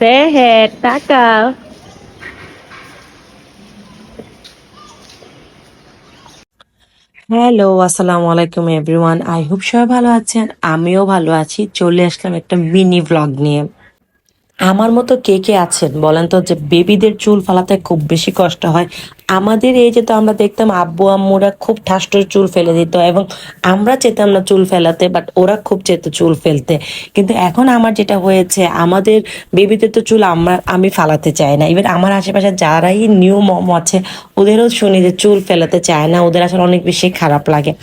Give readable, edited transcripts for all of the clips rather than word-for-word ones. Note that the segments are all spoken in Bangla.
Sehat, tackle. হ্যালো, আসসালামু আলাইকুম এভরিওয়ান। আই হোপ সবাই ভালো আছেন। আমিও ভালো আছি। চলে আসলাম একটা মিনি ভ্লগ নিয়ে। আমার মতো কে কে আছেন বলেন তো, যে বেবিদের চুল ফালাতে খুব বেশি কষ্ট হয়। আমাদের এই যে তো আমরা দেখতাম আব্বু আম্মুরা খুব ঠাসঠুস চুল ফেলে দিত এবং আমরা চেতাম না চুল ফেলাতে, বাট ওরা খুব চেত চুল ফেলতে। কিন্তু এখন আমার যেটা হয়েছে, আমাদের বেবিদের তো চুল আমি ফালাতে চাই না। ইভেন আমার আশেপাশে যারাই নিউ মম আছে ওদেরও শুনি যে চুল ফেলাতে চায় না, ওদের আসলে অনেক বেশি খারাপ লাগে।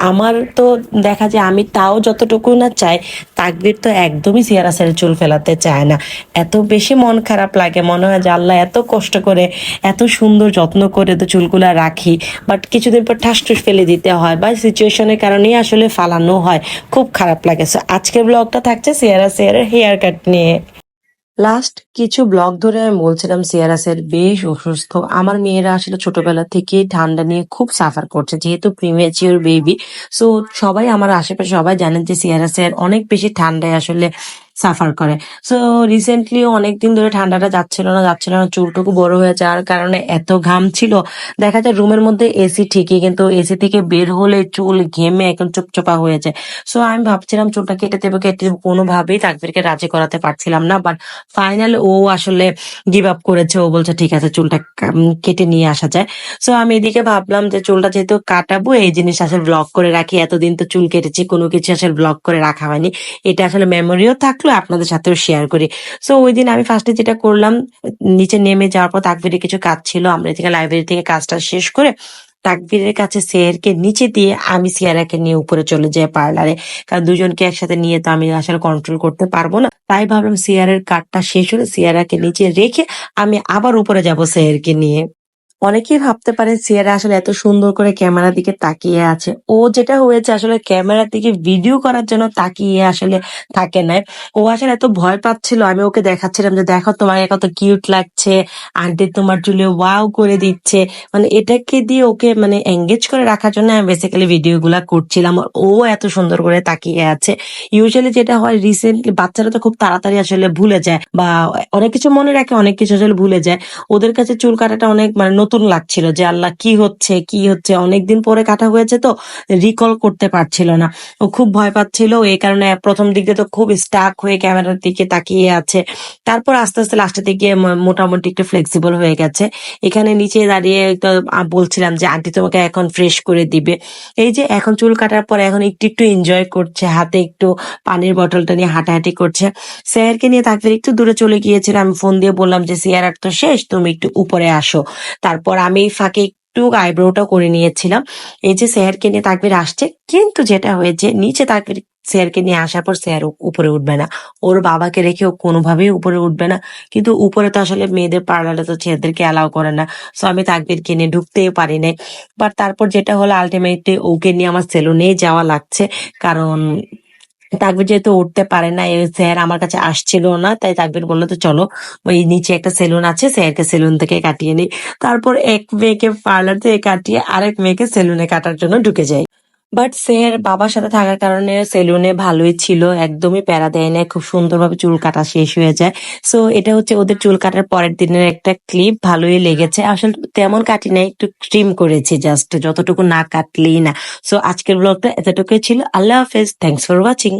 আমার তো দেখা যায় আমি তাও যতটুকু না চাই, তাকবীর তো একদমই সিয়ারা সেরের চুল ফেলাতে চায় না। এত বেশি মন খারাপ লাগে, মনে হয় যে আল্লাহ এত কষ্ট করে এত সুন্দর যত্ন করে তো চুলগুলা রাখি, বাট কিছুদিন পর ঠাস ঠুস ফেলে দিতে হয় বা সিচুয়েশনের কারণেই আসলে ফালানো হয়। খুব খারাপ লাগে। সো আজকের ব্লগটা থাকছে সিয়ারা সেরের হেয়ার কাট নিয়ে। লাস্ট কিছু ব্লগ ধরে আমি বলছিলাম সিয়ারাসের বেশ অসুস্থ। আমার মেয়েরা আসলে ছোটবেলা থেকে ঠান্ডা নিয়ে খুব সাফার করছে, যেহেতু প্রিমেচিওর বেবি। সো সবাই আমার আশেপাশে সবাই জানেন যে সিয়ারাসের অনেক বেশি ঠান্ডায় আসলে সাফার করে। সো রিসেন্টলি অনেকদিন ধরে ঠান্ডাটা যাচ্ছিল না, চুলটুকু বড় হয়ে যাওয়ার কারণে এত ঘাম ছিল। দেখা যায় রুমের মধ্যে এসি ঠিকই, কিন্তু এসি থেকে বের হলে চুল ঘেমে একদম চুপচোপা হয়ে যায়। সো আমি ভাবছিলাম চুলটা কেটে দেবো, কোনোভাবেই তাকবীরকে রাজি করাতে পারছিলাম না। বাট ফাইনাল ও আসলে গিভ আপ করেছে। ও বলছে ঠিক আছে চুলটা কেটে নিয়ে আসা যায়। সো আমি এদিকে ভাবলাম যে চুলটা যেহেতু কাটাবো, এই জিনিস আসলে ব্লগ করে রাখি। এতদিন তো চুল কেটেছি, কোনো কিছু আসলে ব্লগ করে রাখা হয়নি। এটা আসলে মেমোরিও থাকলো, আপনাদের সাথেও শেয়ার করি। সো ওই দিন আমি ফার্স্টে যেটা করলাম, নিচে নেমে যাওয়ার পর তাকবীরের কিছু কাজ ছিল, আমরা এদিকে লাইব্রেরি থেকে কাজটা শেষ করে তাকবীরের কাছে সেহেরকে নিচে দিয়ে আমি সিয়ারাকে নিয়ে উপরে চলে যাই পার্লারে। কারণ দুজনকে একসাথে নিয়ে তো আমি আসলে কন্ট্রোল করতে পারবো না। তাই ভাবলাম সিয়ারের কার্ডটা শেষ হলে সিয়ারাকে নিচে রেখে আমি আবার উপরে যাব সেহেরকে নিয়ে। অনেকেই ভাবতে পারেন সিয়ারা আসলে এত সুন্দর করে ক্যামেরার দিকে তাকিয়ে আছে। ও যেটা হয়েছে আসলে ক্যামেরার দিকে ভিডিও করার জন্য তাকিয়ে আসলে থাকে না। ও আসলে এত ভয় পাচ্ছিল, আমি ওকে দেখাচ্ছিলাম যে দেখো তোমাকে কত কিউট লাগছে, আন্টি তোমার চুলে ওয়াও করে দিচ্ছে। মানে এটাকে দিয়ে ওকে মানে এঙ্গেজ করে রাখার জন্য আমি বেসিক্যালি ভিডিও গুলা করছিলাম। আর ও এত সুন্দর করে তাকিয়ে আছে। ইউজুয়ালি যেটা হয়, রিসেন্টলি বাচ্চারা তো খুব তাড়াতাড়ি আসলে ভুলে যায় বা অনেক কিছু মনে রাখে, অনেক কিছু আসলে ভুলে যায়। ওদের কাছে চুল কাটাটা অনেক মানে নতুন লাগছিল, যে আল্লাহ কি হচ্ছে অনেকদিন পরে কাটা হয়েছে তো রিকল করতে পারছিল না। ও খুব ভয় পাচ্ছিল, এই কারণে প্রথম দিকে তো খুব স্টাক হয়ে ক্যামেরার দিকে তাকিয়ে আছে। তারপর আস্তে আস্তে লাস্টের দিকে মোটামুটি একটু ফ্লেক্সিবল হয়ে গেছে। এখানে নিচে দাঁড়িয়ে তো বলছিলাম যে আন্টি তোমাকে এখন ফ্রেশ করে দিবে। এই যে এখন চুল কাটার পর এখন একটু একটু এনজয় করছে, হাতে একটু পানির বোতলটা নিয়ে হাঁটাহাঁটি করছে। স্যারকে নিয়ে তাকবির একটু দূরে চলে গিয়েছিলাম। আমি ফোন দিয়ে বললাম যে সিয়ার তো শেষ, তুমি একটু উপরে আসো। তারপর আমি ফাঁকে একটু আইব্রোটা করে নিয়েছিলাম। এই যে স্যারকে নিয়ে তাকবির আসছে, কিন্তু যেটা হয়েছে নিচে তাকবির স্যারকে নিয়ে আসার পর স্যার উপরে উঠবে না। ওর বাবাকে রেখে ও কোনোভাবেই উপরে উঠবে না। কিন্তু উপরে তো আসলে মেয়েদের পার্লারে তো ছেলেদেরকে অ্যালাউ করে না। সো আমি তাকবিরকে নিয়ে ঢুকতেই পারি নাই। বাট তারপর যেটা হলো, আলটিমেটলি ওকে নিয়ে আমার সেলুনেই যাওয়া লাগছে। কারণ তাকবির যেহেতু উঠতে পারে না, এই স্যার আমার কাছে আসছিল না, তাই তাকবির বললো তো চলো ওই নিচে একটা সেলুন আছে, স্যারকে সেলুন থেকে কাটিয়ে নিই। তারপর এক মেয়েকে পার্লার থেকে কাটিয়ে আরেক মেয়েকে সেলুনে কাটার জন্য ঢুকে যাই। বাট স্যার বাবার সাথে থাকার কারণে সেলুনে ভালোই ছিল, একদমই প্যারা দেয় না, খুব সুন্দরভাবে চুল কাটা শেষ হয়ে যায়। সো এটা হচ্ছে ওদের চুল কাটার পরের দিনের একটা ক্লিপ, ভালোই লেগেছে। আসলে তেমন কাটি নাই, একটু ট্রিম করেছি জাস্ট, যতটুকু না কাটলেই না। সো আজকের ব্লগটা এতটুকুই ছিল। আল্লাহ হাফেজ, থ্যাংকস ফর ওয়াচিং।